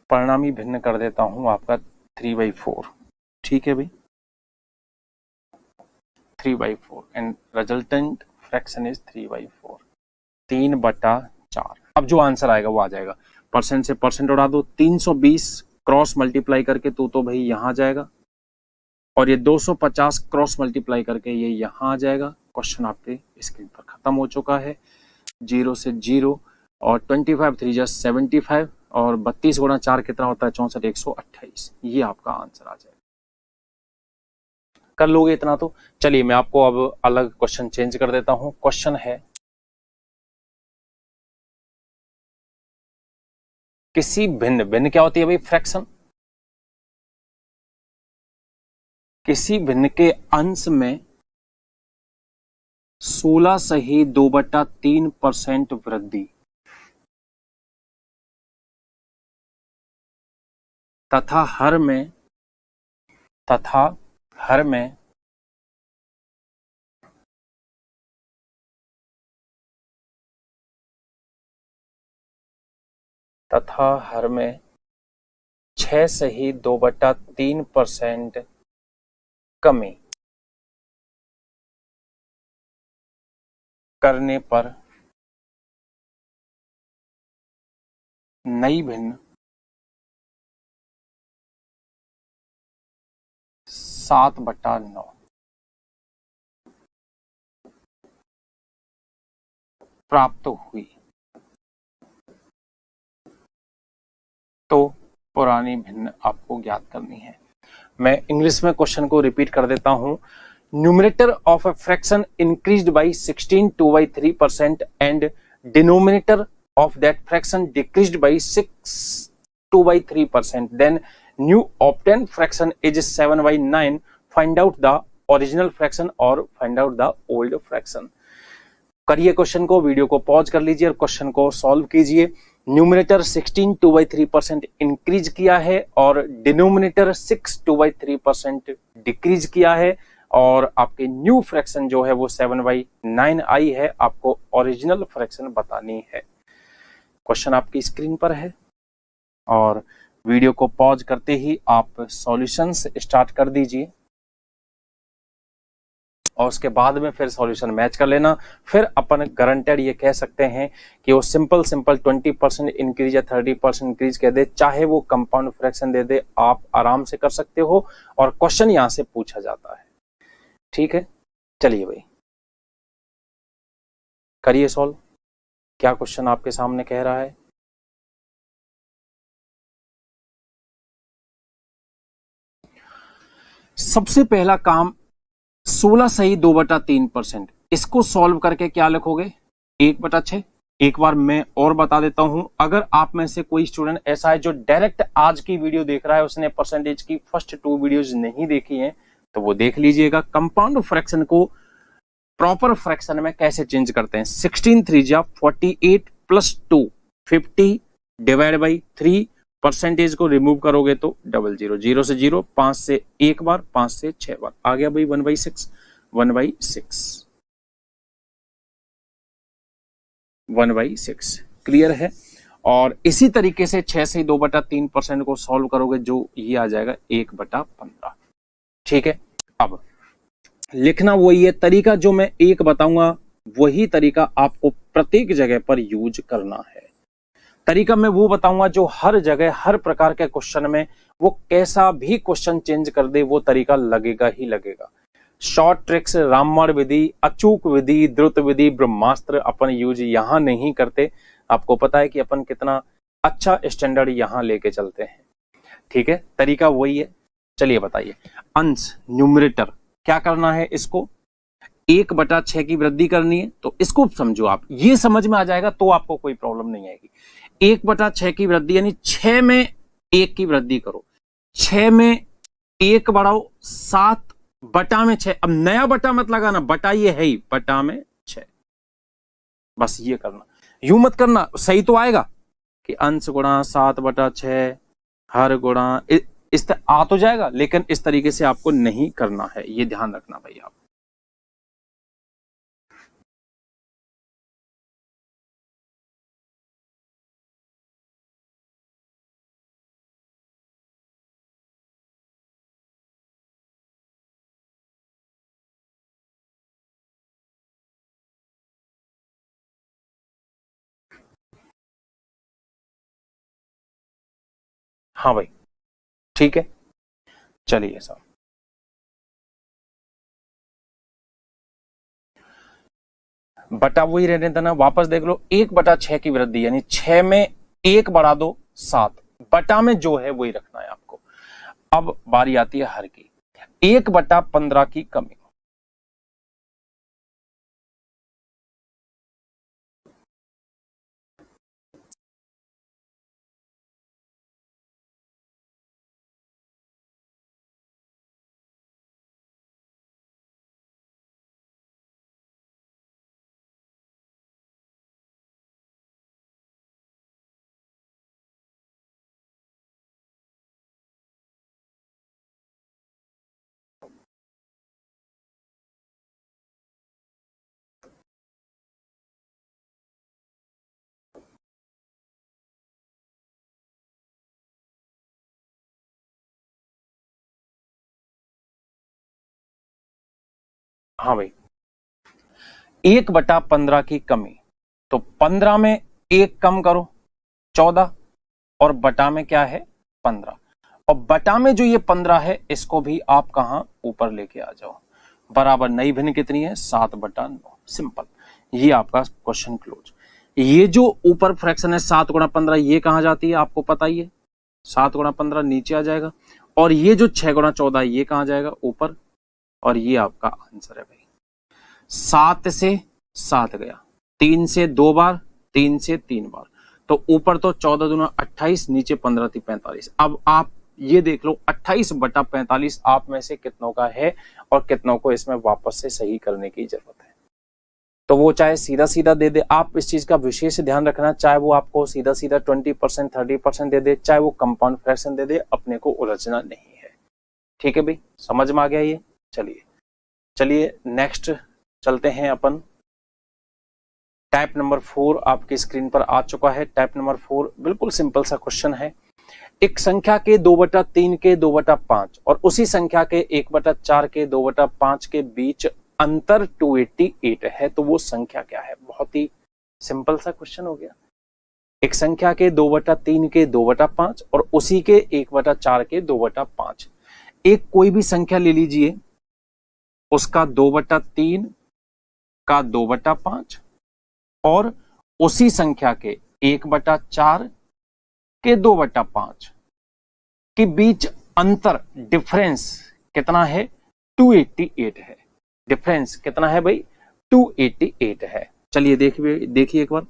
परिणामी भिन्न कर देता हूं आपका 3/4, ठीक है भाई, 3/4 एंड रिजल्टेंट फ्रैक्शन इज 3/4, 3/4। अब जो आंसर आएगा वो आ जाएगा, परसेंट से परसेंट उड़ा दो, 320 क्रॉस मल्टीप्लाई करके तो भाई यहां जाएगा, और ये 250 क्रॉस मल्टीप्लाई करके ये यहां आ जाएगा। क्वेश्चन आपके स्क्रीन पर खत्म हो चुका है। 0 से 0 और 25 3 जा 75 और 32 गुणा 4 कितना होता है, 64, 128। ये आपका आंसर आ जाएगा। कर लोगे इतना तो? चलिए मैं आपको अब अलग क्वेश्चन चेंज कर देता हूं। क्वेश्चन है, किसी भिन्न, भिन्न क्या होती है भाई, फ्रैक्शन, किसी भिन्न के अंश में 16 सही 2/3% वृद्धि तथा हर में तथा हर में तथा हर में 6 सही 2/3% कमी करने पर नई भिन्न 7/9 प्राप्त हुई तो पुरानी भिन्न आपको ज्ञात करनी है। मैं इंग्लिश में क्वेश्चन को रिपीट कर देता हूं। Numerator of a fraction increased bye 16 2/3% and denominator of that fraction decreased by 6 2/3%, then new obtained fraction is 7/9. Find out the original fraction or find out the old fraction। करिए question को, video को pause कर लीजिए और question को solve कीजिए। Numerator 16 2/3% increase किया है और डिनोमिनेटर 6 2/3% डिक्रीज किया है, और आपके न्यू फ्रैक्शन जो है वो 7/9 आई है। आपको ओरिजिनल फ्रैक्शन बतानी है। क्वेश्चन आपकी स्क्रीन पर है और वीडियो को पॉज करते ही आप सॉल्यूशंस स्टार्ट कर दीजिए और उसके बाद में फिर सॉल्यूशन मैच कर लेना। फिर अपन गारंटेड ये कह सकते हैं कि वो सिंपल 20% इंक्रीज या 30% इंक्रीज कह दे, चाहे वो कंपाउंड फ्रैक्शन दे दे, आप आराम से कर सकते हो और क्वेश्चन यहां से पूछा जाता है। ठीक है, चलिए भाई करिए सॉल्व। क्या क्वेश्चन आपके सामने कह रहा है? सबसे पहला काम 16 सही 2/3%, इसको सॉल्व करके क्या लिखोगे, 1/6। एक बार मैं और बता देता हूं, अगर आप में से कोई स्टूडेंट ऐसा है जो डायरेक्ट आज की वीडियो देख रहा है, उसने परसेंटेज की फर्स्ट 2 वीडियोज नहीं देखी हैं, तो वो देख लीजिएगा। कंपाउंड फ्रैक्शन को प्रॉपर फ्रैक्शन में कैसे चेंज करते हैं। 16 3 जा 48 + 2 50 डिवाइड बाई 3, परसेंटेज को रिमूव करोगे तो 00, 0 से 0, 5 से 1 बार, 5 से 6 बार आ गया भाई 1/6, 1/6, 1/6 क्लियर है। और इसी तरीके से 6 से 2/3% को सॉल्व करोगे जो ये आ जाएगा 1/15। ठीक है, अब लिखना वही है तरीका, जो मैं एक बताऊंगा वही तरीका आपको प्रत्येक जगह पर यूज करना है। तरीका मैं वो बताऊंगा जो हर जगह हर प्रकार के क्वेश्चन में, वो कैसा भी क्वेश्चन चेंज कर दे वो तरीका लगेगा ही लगेगा। शॉर्ट ट्रिक्स, रामबाण विधि, अचूक विधि, द्रुत विधि, ब्रह्मास्त्र अपन यूज यहां नहीं करते। आपको पता है कि अपन कितना अच्छा स्टैंडर्ड यहां लेके चलते हैं। ठीक है, तरीका वही है। चलिए बताइए, अंश न्यूमरेटर क्या करना है, इसको 1/6 की वृद्धि करनी है, तो इसको समझो आप, ये समझ में आ जाएगा तो आपको कोई प्रॉब्लम नहीं आएगी। 1/6 की वृद्धि यानी 6 में 1 की वृद्धि करो, 6 में 1 बढ़ाओ, 7/6। अब नया बटा मत लगाना, बटा ये है ही, बटा में 6, बस ये करना। यूं मत करना, सही तो आएगा कि अंश गुणा 7/6 हर गुणा, इस आ तो जाएगा, लेकिन इस तरीके से आपको नहीं करना है, ये ध्यान रखना भाई आप। हाँ भाई, ठीक है, चलिए साहब। बटा वही रहने देना, वापस देख लो, 1/6 की वृद्धि, यानी 6 में 1 बढ़ा दो 7, बटा में जो है वही रखना है आपको। अब बारी आती है हर की, 1/15 की कमी। हाँ भाई, 1/15 की कमी, तो 15 में 1 कम करो 14, और बटा में क्या है 15, और बटा में जो ये 15 है इसको भी आप कहां ऊपर लेके आ जाओ, बराबर नई भिन्न कितनी है 7/9। सिंपल, ये आपका क्वेश्चन क्लोज। ये जो ऊपर फ्रैक्शन है 7×15, ये कहां जाती है आपको पता ही है, 7×15 नीचे आ जाएगा, और ये जो 6×14 ये कहां जाएगा ऊपर, और ये आपका आंसर है भाई। 7 से 7 गया, 3 से 2 बार, 3 से 3 बार, तो ऊपर तो 14 दूना 28, नीचे 15 थी 45। अब आप ये देख लो 28/45 आप में से कितनों का है, और कितनों को इसमें वापस से सही करने की जरूरत है। तो वो चाहे सीधा सीधा दे दे, आप इस चीज का विशेष ध्यान रखना, चाहे वो आपको सीधा सीधा 20% 30% दे दे, चाहे वो कंपाउंड फ्रैक्शन दे दे, अपने को उलझना नहीं है। ठीक है भाई, समझ में आ गया ये। चलिए चलिए नेक्स्ट चलते हैं अपन। टाइप नंबर 4 आपकी स्क्रीन पर आ चुका है। टाइप नंबर 4 बिल्कुल सिंपल सा क्वेश्चन है। एक संख्या के 2/3 के 2/5 और उसी संख्या के 1/4 के 2/5 के बीच अंतर 288 है, तो वो संख्या क्या है। बहुत ही सिंपल सा क्वेश्चन हो गया। एक संख्या के 2/3 के 2/5 और उसी के 1/4 के 2/5। एक कोई भी संख्या ले लीजिए, उसका 2/3 का 2/5 और उसी संख्या के 1/4 के 2/5 के बीच अंतर डिफरेंस कितना है 288 है। डिफरेंस कितना है भाई 288 है। चलिए देखिए एक बार,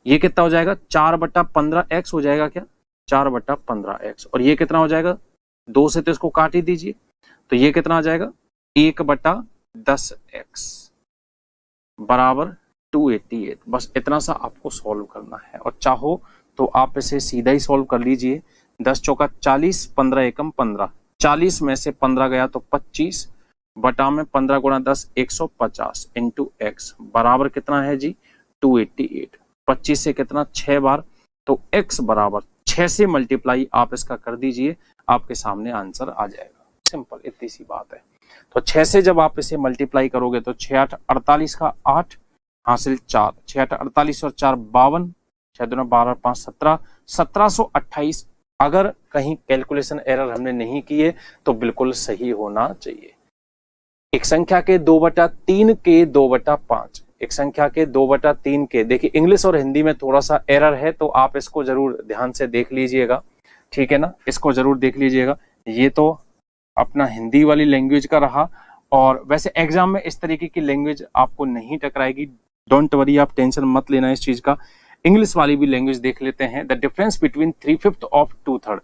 ये कितना हो जाएगा 4/15x हो जाएगा क्या, 4/15x, और ये कितना हो जाएगा 2 से तो इसको काट ही दीजिए, तो ये कितना आ जाएगा 1/10x बराबर 288। बस इतना सा आपको सॉल्व करना है, और चाहो तो आप इसे सीधा ही सॉल्व कर लीजिए। 10 चौका 40, 15 एकम 15, 40 में से 15 गया तो 25 बटा में 15 गुणा 10 150 इंटू एक्स बराबर कितना है जी 288। 25 से कितना 6 बार, तो x बराबर 6 से मल्टीप्लाई आप इसका कर दीजिए, आपके सामने आंसर आ जाएगा। सिंपल, इतनी सी बात है। तो 6 से जब आप इसे मल्टीप्लाई करोगे तो 6 8 48 का 8 हासिल 4, 6 8 48 और 4 52, 6 2 12 5 17, 1728। अगर कहीं कैलकुलेशन एरर हमने नहीं किए तो बिल्कुल सही होना चाहिए। एक संख्या के 2/3 के 2/5, एक संख्या के 2/3 के, देखिए इंग्लिश और हिंदी में थोड़ा सा एरर है, तो आप इसको जरूर ध्यान से देख लीजिएगा, ठीक है ना, इसको जरूर देख लीजिएगा। ये तो अपना हिंदी वाली लैंग्वेज का रहा, और वैसे एग्जाम में इस तरीके की लैंग्वेज आपको नहीं टकराएगी, डोंट वरी, आप टेंशन मत लेना इस चीज का। इंग्लिश वाली भी लैंग्वेज देख लेते हैं। द डिफरेंस बिटवीन 3/5 ऑफ 2/3,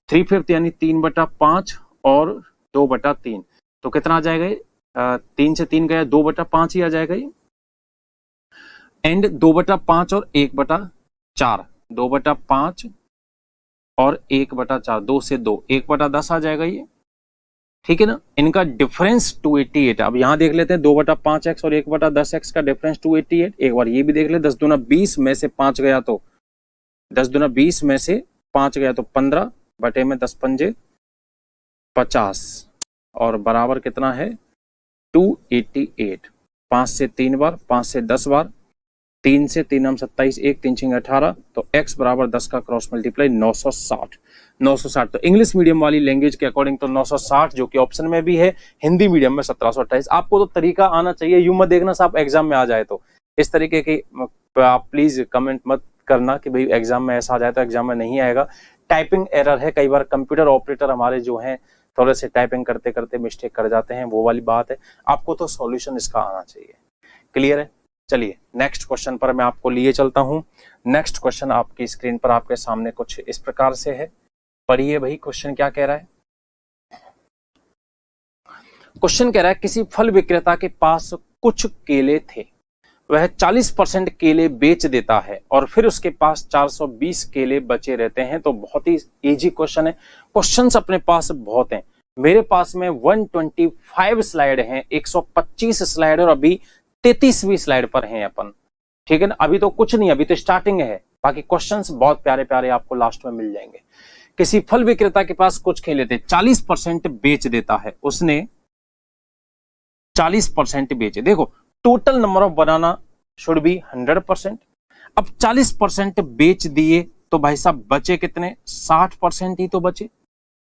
3/5 यानी 3/5 और 2/3, तो कितना आ जाएगा 3 से 3 गया 2/5 ही आ जाएगा ये, एंड 2/5 और 1/4, 2/5 और 1/4, 2 से 2, 1/10 आ जाएगा ये, ठीक है ना। इनका डिफरेंस 288। अब यहां देख लेते हैं 2/5x और 1/10x का डिफरेंस 288। एक बार ये भी देख ले, 10 दूना 20 में से 5 गया तो 10 दूना 20 में से 5 गया तो 15 बटे में 10 पंजे 50 और बराबर कितना है 288। 5 से 3 बार, 5 से 10 बार, 3 से 3 हम 27, 1 3 6 18, तो x बराबर 10 का क्रॉस मल्टीप्लाई 960। 960 तो इंग्लिश मीडियम वाली लैंग्वेज के अकॉर्डिंग तो 960 जो कि ऑप्शन में भी है, हिंदी मीडियम में 1728। आपको तो तरीका आना चाहिए, यूं मत देखना साहब एग्जाम में आ जाए तो इस तरीके की आप प्लीज कमेंट मत करना कि भाई एग्जाम में ऐसा आ जाए, तो एग्जाम में नहीं आएगा। टाइपिंग एरर है, कई बार कंप्यूटर ऑपरेटर हमारे जो हैं थोड़े से टाइपिंग करते करते मिस्टेक कर जाते हैं, वो वाली बात है। आपको तो सॉल्यूशन इसका आना चाहिए। क्लियर है? चलिए नेक्स्ट क्वेश्चन पर मैं आपको लिए चलता हूं। नेक्स्ट क्वेश्चन आपकी स्क्रीन पर आपके सामने कुछ इस प्रकार से है, पढ़िए भाई क्वेश्चन क्या कह रहा है। क्वेश्चन कह रहा है किसी फल विक्रेता के पास कुछ केले थे, वह 40% केले बेच देता है और फिर उसके पास 420 केले बचे रहते हैं। तो बहुत ही इजी क्वेश्चन है, क्वेश्चंस अपने पास बहुत हैं। मेरे पास में 125 स्लाइड हैं, 125 स्लाइड और अभी 33वीं स्लाइड पर हैं अपन, ठीक है ना। अभी तो कुछ नहीं, अभी तो स्टार्टिंग है, बाकी क्वेश्चंस बहुत प्यारे प्यारे आपको लास्ट में मिल जाएंगे। किसी फल विक्रेता के पास कुछ केले थे, 40% बेच देता है, उसने 40% बेचे। देखो total number of banana should be 100%। अब 40% बेच दिए तो भाई साहब बचे कितने, 60% ही तो बचे।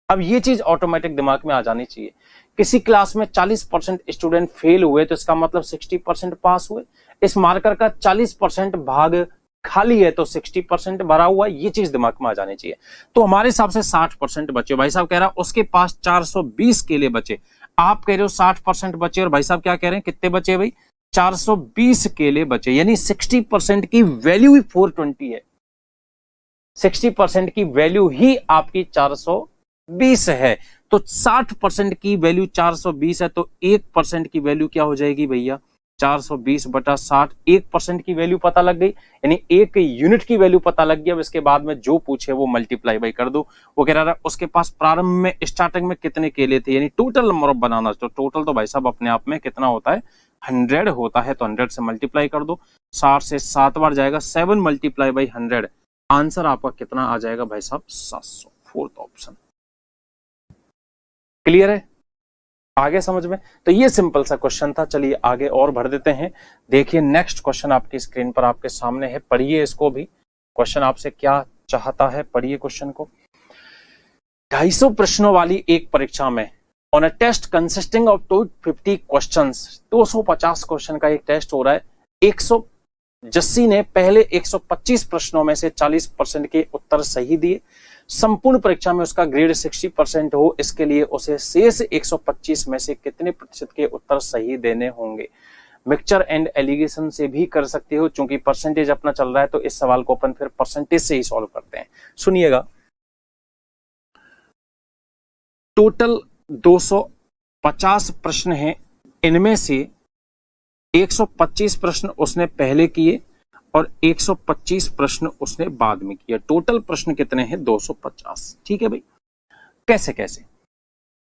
अब ये चीज ऑटोमेटिक दिमाग में आ जानी चाहिए। किसी क्लास में 40% स्टूडेंट फेल हुए तो इसका मतलब 60% पास हुए। इस मार्कर का 40% भाग खाली है तो 60% भरा हुआ, ये चीज दिमाग में आ जानी चाहिए। तो हमारे हिसाब से 60% बचे। भाई साहब कह रहा है उसके पास 420 केले बचे, आप कह रहे हो 60% बचे, और भाई साहब क्या कह रहे हैं कितने बचे भाई, 420 केले बचे, यानी 60% की वैल्यू ही 420 है। 60% की वैल्यू ही आपकी 420 है। तो 60% की वैल्यू 420 है, तो 1% की वैल्यू क्या हो जाएगी भैया, 420/60। 1% की वैल्यू पता लग गई, यानी 1 यूनिट की वैल्यू पता लग गई। अब इसके बाद में जो पूछे वो मल्टीप्लाई बाई कर दो। वो कह रहा है उसके पास प्रारंभ में स्टार्टिंग में कितने केले थे, यानी टोटल नंबर ऑफ बनाना। तो टोटल तो भाई साहब अपने आप में कितना होता है, 100 होता है, तो 100 से मल्टीप्लाई कर दो। 60 से 7 बार जाएगा, 7 मल्टीप्लाई बाई 100, आंसर आपका कितना आ जाएगा भाई साहब, 700। Fourth option. क्लियर है? आगे समझ में? तो ये सिंपल सा क्वेश्चन था। चलिए आगे और बढ़ देते हैं। देखिए नेक्स्ट क्वेश्चन आपकी स्क्रीन पर आपके सामने है, पढ़िए इसको भी। क्वेश्चन आपसे क्या चाहता है, पढ़िए क्वेश्चन को। 250 प्रश्नों वाली एक परीक्षा में on a test consisting of 250 questions, 250 question का एक टेस्ट हो रहा है। 100 जस्सी ने पहले 125 प्रश्नों में से 40% के उत्तर सही दिए। संपूर्ण परीक्षा में उसका ग्रेड 60% हो, इसके लिए उसे शेष 125 में से कितने प्रतिशत के उत्तर सही देने होंगे। मिक्सचर एंड एलिगेशन से भी कर सकते हो, क्योंकि परसेंटेज अपना चल रहा है, तो इस सवाल को अपन फिर परसेंटेज से ही सॉल्व करते हैं। सुनिएगा, टोटल 250 प्रश्न हैं, इनमें से 125 प्रश्न उसने पहले किए और 125 प्रश्न उसने बाद में किया। टोटल प्रश्न कितने हैं, 250। ठीक है भाई, कैसे कैसे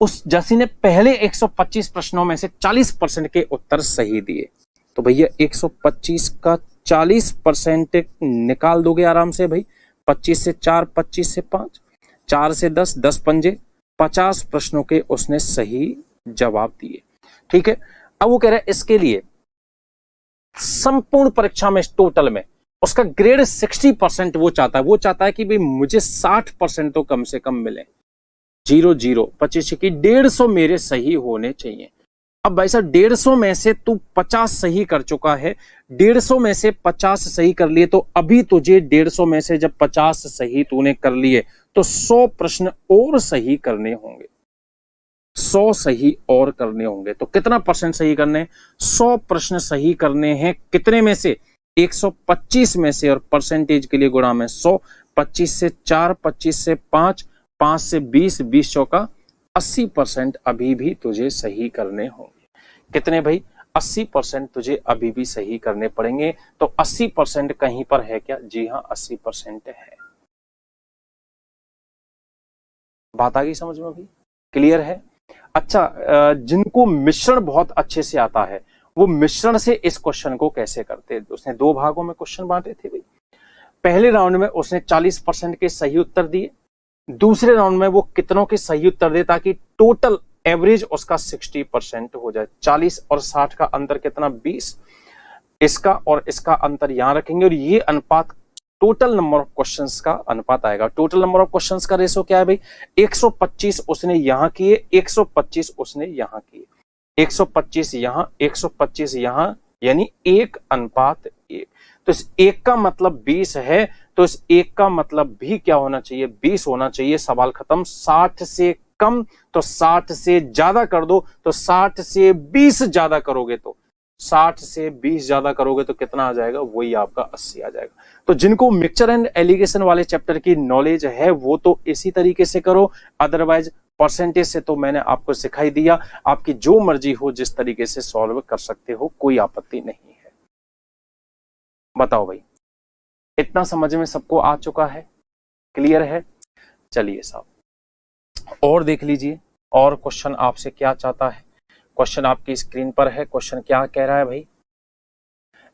उस जैसी ने पहले 125 प्रश्नों में से 40% के उत्तर सही दिए, तो भैया 125 का 40% निकाल दोगे आराम से भाई। 25 से 4, 25 से 5, 4 से 10, 10 पंजे 50 प्रश्नों के उसने सही जवाब दिए। ठीक है, अब वो कह रहा है इसके लिए संपूर्ण परीक्षा में टोटल में उसका ग्रेड 60% वो चाहता है। वो चाहता है कि भाई मुझे 60% तो कम से कम मिले। 0 0 25 की 150 मेरे सही होने चाहिए। अब भाई साहब 150 में से तू 50 सही कर चुका है, 150 में से 50 सही कर लिए, तो अभी तुझे 150 में से जब 50 सही तूने कर लिए तो 100 प्रश्न और सही करने होंगे। 100 सही और करने होंगे। तो कितना परसेंट सही करने, 100 प्रश्न सही करने हैं। कितने में से, 125 में से, और परसेंटेज के लिए गुणा में 100। 25 से 4, 25 से 5, 5 से 20, 20 चौका 80% अभी भी तुझे सही करने होंगे। कितने भाई, 80% तुझे अभी भी सही करने पड़ेंगे। तो 80% कहीं पर है क्या, जी हाँ 80% है। बात आ गई समझ में भाई? क्लियर है? अच्छा, जिनको मिश्रण बहुत अच्छे से आता है वो मिश्रण से इस क्वेश्चन को कैसे करते हैं? उसने दो भागों में क्वेश्चन बांटे थे भाई। पहले राउंड में उसने 40% के सही उत्तर दिए, दूसरे राउंड में वो कितनों के सही उत्तर दे ताकि टोटल एवरेज उसका 60% हो जाए। 40 और 60 का अंतर कितना? 20। इसका और इसका अंतर यहां रखेंगे और ये अनुपात टोटल नंबर ऑफ क्वेश्चंस का अनुपात आएगा। टोटल नंबर ऑफ क्वेश्चंस का रेशो क्या है भाई? 125 उसने यहां किए, 125 उसने यहां किए, 125 यहां, 125 यहां, यानी 1:1। तो इस 1 का मतलब 20 है, तो इस 1 का मतलब भी क्या होना चाहिए? 20 होना चाहिए। सवाल खत्म। 60 से कम तो 60 से ज्यादा कर दो, तो 60 से 20 ज्यादा करोगे तो 60 से 20 ज्यादा करोगे तो कितना आ जाएगा? वही आपका 80 आ जाएगा। तो जिनको मिक्सचर एंड एलिगेशन वाले चैप्टर की नॉलेज है वो तो इसी तरीके से करो, अदरवाइज परसेंटेज से तो मैंने आपको सिखाई दिया, आपकी जो मर्जी हो जिस तरीके से सॉल्व कर सकते हो, कोई आपत्ति नहीं है। बताओ भाई, इतना समझ में सबको आ चुका है? क्लियर है? चलिए साहब और देख लीजिए और क्वेश्चन आपसे क्या चाहता है। क्वेश्चन आपकी स्क्रीन पर है। क्वेश्चन क्या कह रहा है भाई?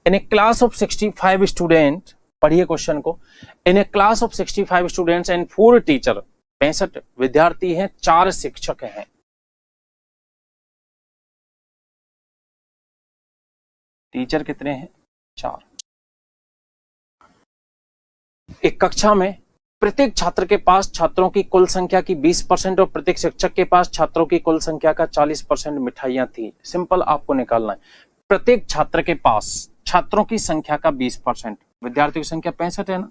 In a class of 65 student, पढ़िए क्वेश्चन को। In a class of 65 students and 4 teacher, 65 विद्यार्थी हैं, 4 शिक्षक हैं। टीचर कितने हैं? 4। एक कक्षा में प्रत्येक छात्र के पास छात्रों की कुल संख्या की 20% और प्रत्येक शिक्षक के पास छात्रों की कुल संख्या का 40% मिठाइयां थी। सिंपल आपको निकालना है। प्रत्येक छात्र के पास छात्रों की संख्या का 20%, विद्यार्थियों की संख्या 65 है ना,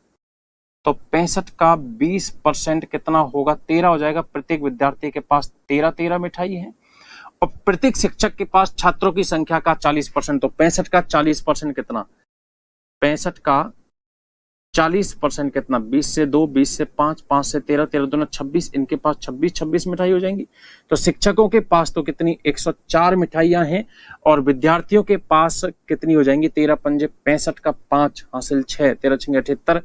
तो 65 का 20% कितना होगा? 13 हो जाएगा। प्रत्येक विद्यार्थी के पास 13 मिठाई है और प्रत्येक शिक्षक के पास छात्रों की संख्या का 40%, तो 65 का 40% कितना? 65 का 40% कितना? 20 से 2, 20 से 5, 5 से 13, 13 दूना 26, इनके पास 26 मिठाई हो जाएंगी। तो शिक्षकों के पास तो कितनी? 104 मिठाइयां हैं और विद्यार्थियों के पास कितनी हो जाएंगी? 13 पंजे 65 का 5 हासिल 6, 13 छंगे 78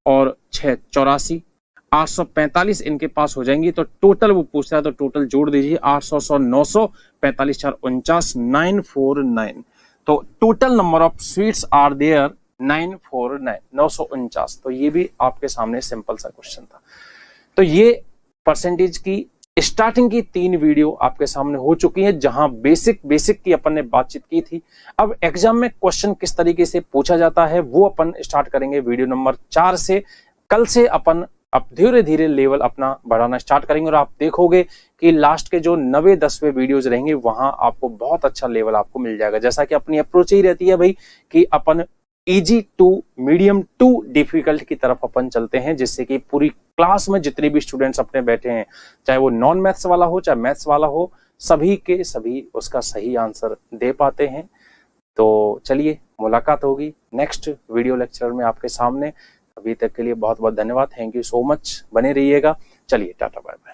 और 6 84, 845 इनके पास हो जाएंगी। तो टोटल वो पूछता है तो टोटल जोड़ दीजिए, 800 100 900, 45 4 49, 949। तो total number of sweets are there 949, 949। तो ये भी आपके सामने सिंपल सा क्वेश्चन था। तो ये परसेंटेज की स्टार्टिंग की 3 वीडियो आपके सामने हो चुकी है, जहां बेसिक की अपन ने बातचीत की थी। अब एग्जाम में क्वेश्चन किस तरीके से पूछा जाता है वो अपन स्टार्ट करेंगे वीडियो नंबर 4 से। कल से अपन अब धीरे धीरे लेवल अपना बढ़ाना स्टार्ट करेंगे और आप देखोगे कि लास्ट के जो 9वें-10वें वीडियोज रहेंगे वहां आपको बहुत अच्छा लेवल आपको मिल जाएगा। जैसा कि अपनी अप्रोच ही रहती है भाई कि अपन easy to medium to difficult की तरफ अपन चलते हैं, जिससे कि पूरी क्लास में जितने भी स्टूडेंट्स अपने बैठे हैं, चाहे वो नॉन मैथ्स वाला हो चाहे मैथ्स वाला हो, सभी के सभी उसका सही आंसर दे पाते हैं। तो चलिए मुलाकात होगी नेक्स्ट वीडियो लेक्चर में आपके सामने। अभी तक के लिए बहुत बहुत धन्यवाद। Thank you so much. बने रहिएगा। चलिए टाटा बाय बाय।